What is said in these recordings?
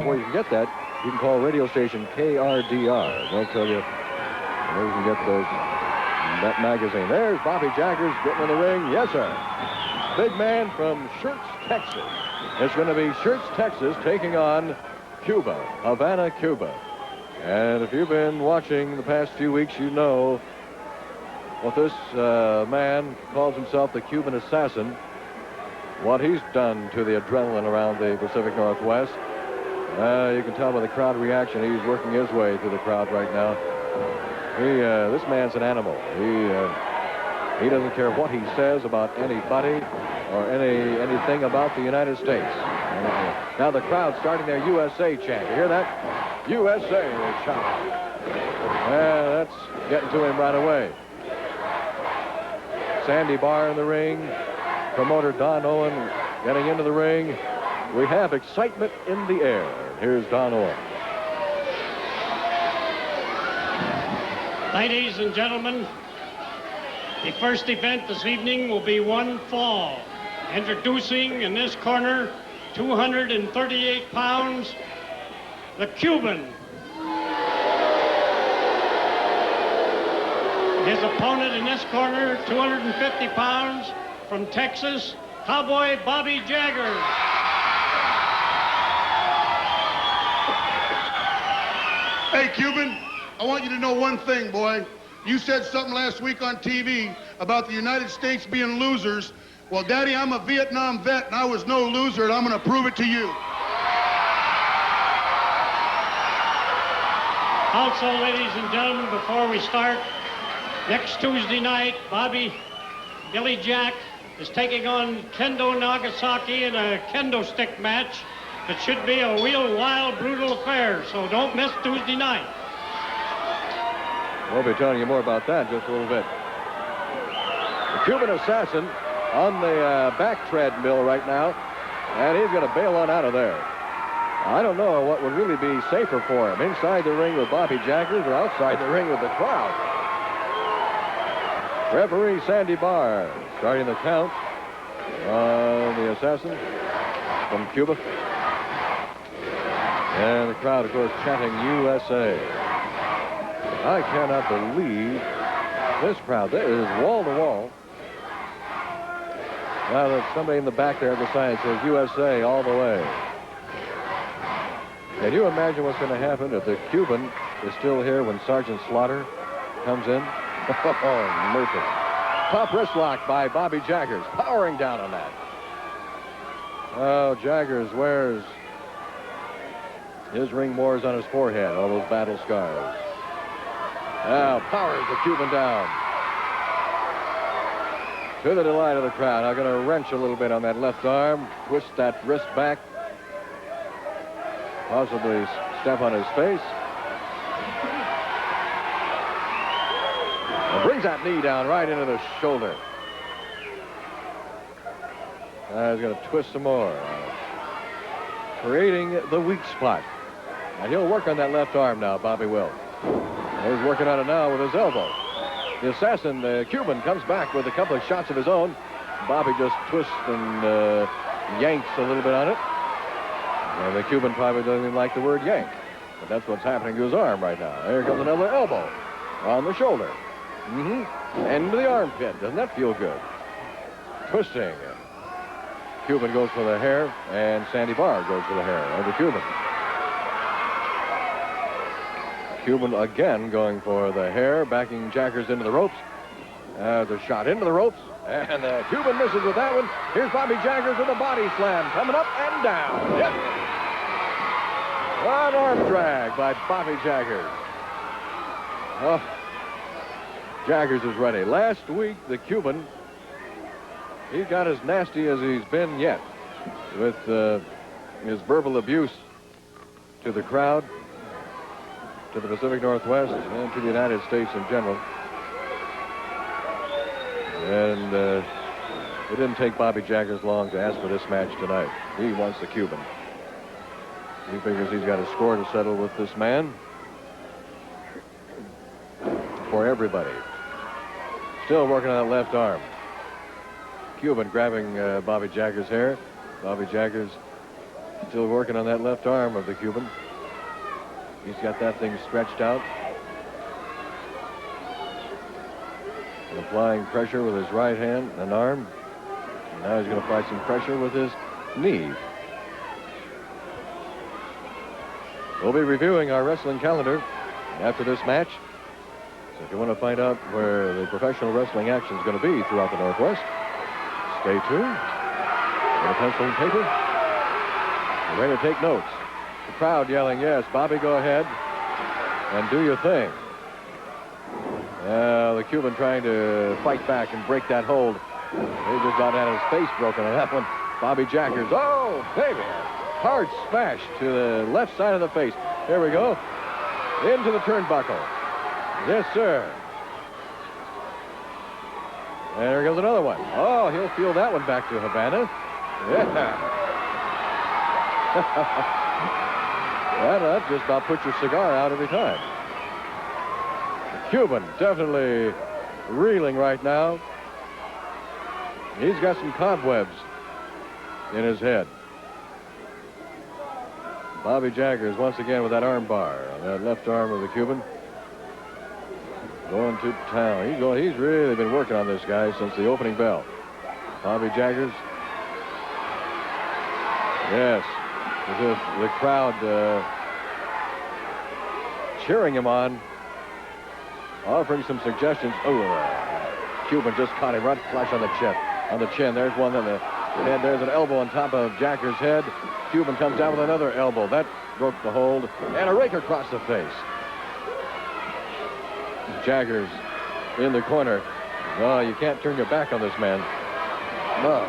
where you can get that, you can call radio station KRDR. They'll tell you where you can get that magazine. There's Bobby Jaggers getting in the ring. Yes, sir. Big man from Schertz, Texas. It's going to be Schertz, Texas, taking on Cuba, Havana, Cuba. And if you've been watching the past few weeks, you know what this man calls himself the Cuban assassin, what he's done to the adrenaline around the Pacific Northwest. You can tell by the crowd reaction, he's working his way through the crowd right now. This man's an animal. He doesn't care what he says about anybody or anything about the United States. Now the crowd's starting their USA chant. You hear that? USA, they shout. That's getting to him right away. Sandy Barr in the ring. Promoter Don Owen getting into the ring. We have excitement in the air. Here's Don Owen. Ladies and gentlemen, the first event this evening will be one fall. Introducing in this corner, 238 pounds, the Cuban. His opponent in this corner, 250 pounds, from Texas, Cowboy Bobby Jaggers. Hey, Cuban, I want you to know one thing, boy. You said something last week on TV about the United States being losers. Well, Daddy, I'm a Vietnam vet, and I was no loser, and I'm going to prove it to you. Also, ladies and gentlemen, before we start, next Tuesday night, Billy Jack is taking on Kendo Nagasaki in a kendo stick match. It should be a real wild, brutal affair, so don't miss Tuesday night. We'll be telling you more about that in just a little bit. The Cuban assassin on the back treadmill right now, and he's going to bail on out of there. I don't know what would really be safer for him, inside the ring with Bobby Jaggers or outside the ring with the crowd. Referee Sandy Barr starting the count on the assassin from Cuba. And the crowd, of course, chanting USA. I cannot believe this crowd. There is wall to wall. Now there's somebody in the back there at the sign that says USA all the way. Can you imagine what's going to happen if the Cuban is still here when Sergeant Slaughter comes in? Oh, mercy. Top wrist lock by Bobby Jaggers, powering down on that. Oh, Jaggers wears his ring wars on his forehead, all those battle scars. Now powers the Cuban down. To the delight of the crowd. Now going to wrench a little bit on that left arm, twist that wrist back, possibly step on his face. And brings that knee down right into the shoulder. He's going to twist some more. Creating the weak spot. And he'll work on that left arm now, Bobby will. He's working on it now with his elbow. The assassin, the Cuban, comes back with a couple of shots of his own. Bobby just twists and yanks a little bit on it. And the Cuban probably doesn't even like the word yank. But that's what's happening to his arm right now. There comes another elbow on the shoulder. Into the armpit. Doesn't that feel good? Twisting. Cuban goes for the hair, and Sandy Barr goes for the hair of the Cuban. Cuban again going for the hair, backing Jaggers into the ropes. There's a shot into the ropes, and the Cuban misses with that one. Here's Bobby Jaggers with a body slam, coming up and down. Yep. An arm drag by Bobby Jaggers. Oh, Jaggers is ready. Last week, the Cuban, he got as nasty as he's been yet with his verbal abuse to the crowd, to the Pacific Northwest, and to the United States in general. And it didn't take Bobby Jaggers long to ask for this match tonight. He wants the Cuban. He figures he's got a score to settle with this man. For everybody. Still working on that left arm. Cuban grabbing Bobby Jaggers' hair. Bobby Jaggers Still working on that left arm of the Cuban. He's got that thing stretched out. And applying pressure with his right hand and arm. And now he's going to apply some pressure with his knee. We'll be reviewing our wrestling calendar after this match. So if you want to find out where the professional wrestling action is going to be throughout the Northwest, stay tuned. Get a pencil and paper. You're ready to take notes. The crowd yelling, yes, Bobby, go ahead and do your thing. The Cuban trying to fight back and break that hold. He just about had his face broken on that one. Bobby Jaggers, oh, baby. Hard smash to the left side of the face. Here we go. Into the turnbuckle. Yes, sir. And there goes another one. Oh, he'll feel that one back to Havana. Yeah. That just about puts your cigar out every time. The Cuban definitely reeling right now. He's got some cobwebs in his head. Bobby Jaggers once again with that arm bar on that left arm of the Cuban. Going to town. He's really been working on this guy since the opening bell. Bobby Jaggers. Yes. The crowd cheering him on. Offering some suggestions. Oh, Cuban just caught him right flush on the chest. On the chin. There's one on the head. There's an elbow on top of Jaggers' head. Cuban comes down with another elbow. That broke the hold. And a rake across the face. Jaggers in the corner. No, you can't turn your back on this man. No.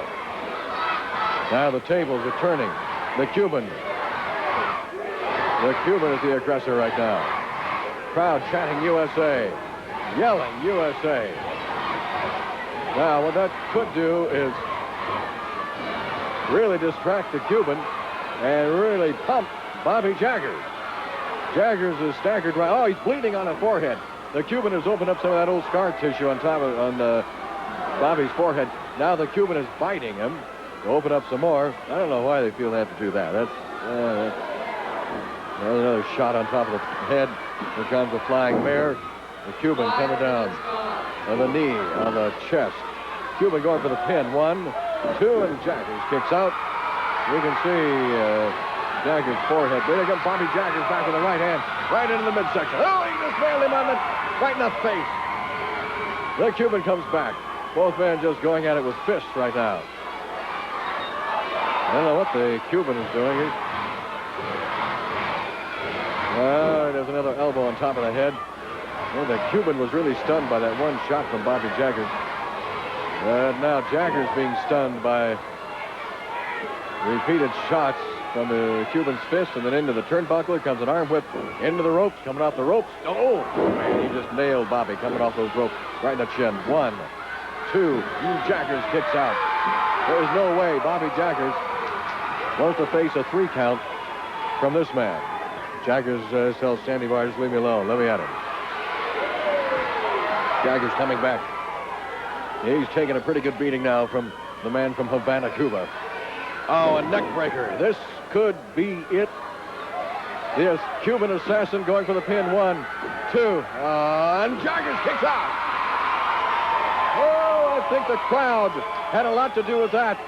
Now the tables are turning. The Cuban is the aggressor right now. Crowd chanting USA. Yelling USA. Now what that could do is really distract the Cuban and really pump Bobby Jaggers. Jaggers is staggered right. Oh, he's bleeding on the forehead. The Cuban has opened up some of that old scar tissue on Bobby's forehead. Now the Cuban is biting him to open up some more. I don't know why they feel they have to do that. That's another shot on top of the head. Here comes the flying mare. The Cuban coming down on the knee, on the chest. Cuban going for the pin. 1, 2, and Jaggers kicks out. You can see Jaggers' forehead. There comes Bobby Jaggers back with the right hand, right into the midsection. Oh, he just nailed him right in the face. The Cuban comes back. Both men just going at it with fists right now. I don't know what the Cuban is doing here. Oh, there's another elbow on top of the head. Well, the Cuban was really stunned by that one shot from Bobby Jaggers. Now Jaggers being stunned by repeated shots from the Cuban's fist, and then into the turnbuckle comes an arm whip into the ropes, coming off the ropes. Oh, man, he just nailed Bobby coming off those ropes right in the chin. 1, 2, Jaggers kicks out. There's no way Bobby Jaggers wants to face a 3 count from this man. Jaggers tells Sandy Barr, just leave me alone. Let me at him. Jaggers coming back. He's taking a pretty good beating now from the man from Havana, Cuba. Oh, a neck breaker. This could be it. This Cuban assassin going for the pin. 1, 2, and Jaggers kicks out. Oh, I think the crowd had a lot to do with that.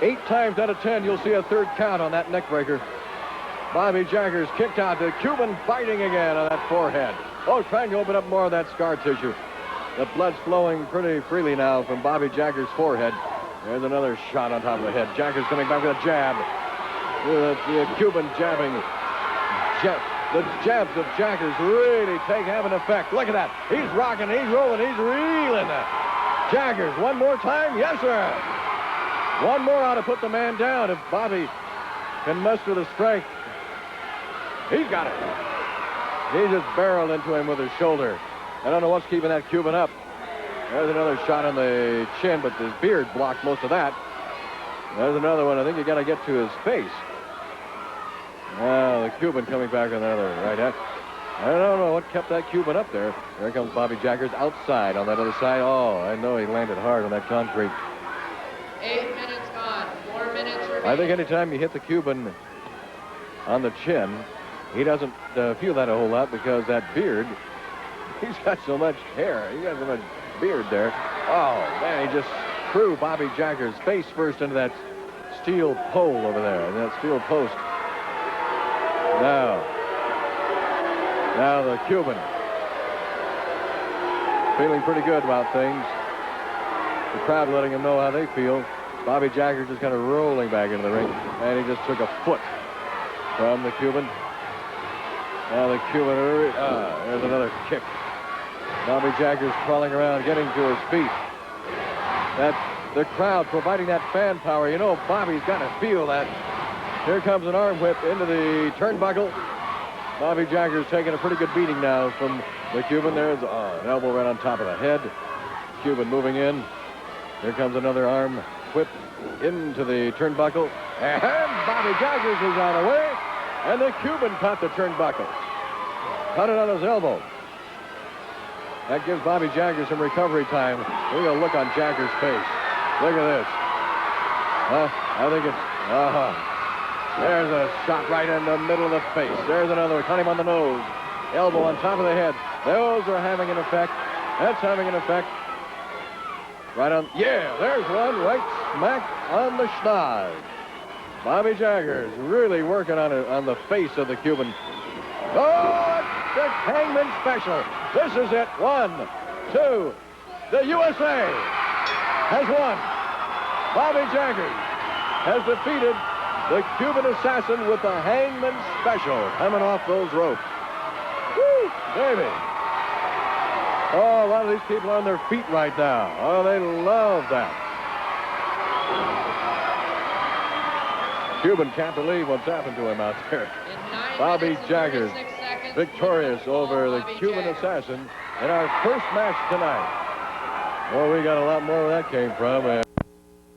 8 times out of 10, you'll see a 3rd count on that neck breaker. Bobby Jaggers kicked out. The Cuban biting again on that forehead. Oh, trying to open up more of that scar tissue. The blood's flowing pretty freely now from Bobby Jaggers' forehead. There's another shot on top of the head. Jaggers coming back with a jab. The Cuban jabbing. The jabs of Jaggers really have an effect. Look at that. He's rocking, he's rolling, he's reeling. Jaggers, one more time? Yes, sir. One more ought to put the man down if Bobby can muster the strength. He's got it. He just barreled into him with his shoulder. I don't know what's keeping that Cuban up. There's another shot on the chin, but his beard blocked most of that. There's another one. I think you got to get to his face. Now the Cuban coming back with another right hand. I don't know what kept that Cuban up there. There comes Bobby Jaggers outside on that other side. Oh, I know he landed hard on that concrete. 8 minutes gone. 4 minutes I think anytime you hit the Cuban on the chin, he doesn't feel that a whole lot because that beard, he's got so much hair. He got so much beard there. Oh, man, he just threw Bobby Jagger's face first into that steel pole over there, that steel post. Now the Cuban feeling pretty good about things. The crowd letting him know how they feel. Bobby Jagger just kind of rolling back into the ring, and he just took a foot from the Cuban. Now the Cuban, there's another kick. Bobby Jagger's crawling around, getting to his feet. The crowd providing that fan power. You know, Bobby's got to feel that. Here comes an arm whip into the turnbuckle. Bobby Jagger's taking a pretty good beating now from the Cuban. There's an elbow right on top of the head. Cuban moving in. Here comes another arm whip into the turnbuckle. And Bobby Jagger's was out of the way. And the Cuban caught the turnbuckle. Caught it on his elbow. That gives Bobby Jagger some recovery time. Look at the look on Jagger's face. Look at this. I think it's... There's a shot right in the middle of the face. There's another one. Caught him on the nose. Elbow on top of the head. Those are having an effect. That's having an effect. Right on... Yeah, there's one right smack on the schnoz. Bobby Jagger's really working on the face of the Cuban. Oh, it's the Hangman Special. This is it. 1, 2. The USA has won. Bobby Jagger has defeated the Cuban Assassin with the Hangman Special coming off those ropes. Woo, baby. Oh, a lot of these people are on their feet right now. Oh, they love that. Cuban can't believe what's happened to him out there. Bobby Jagger victorious over the Cuban Assassin in our first match tonight. Well, we got a lot more where that came from.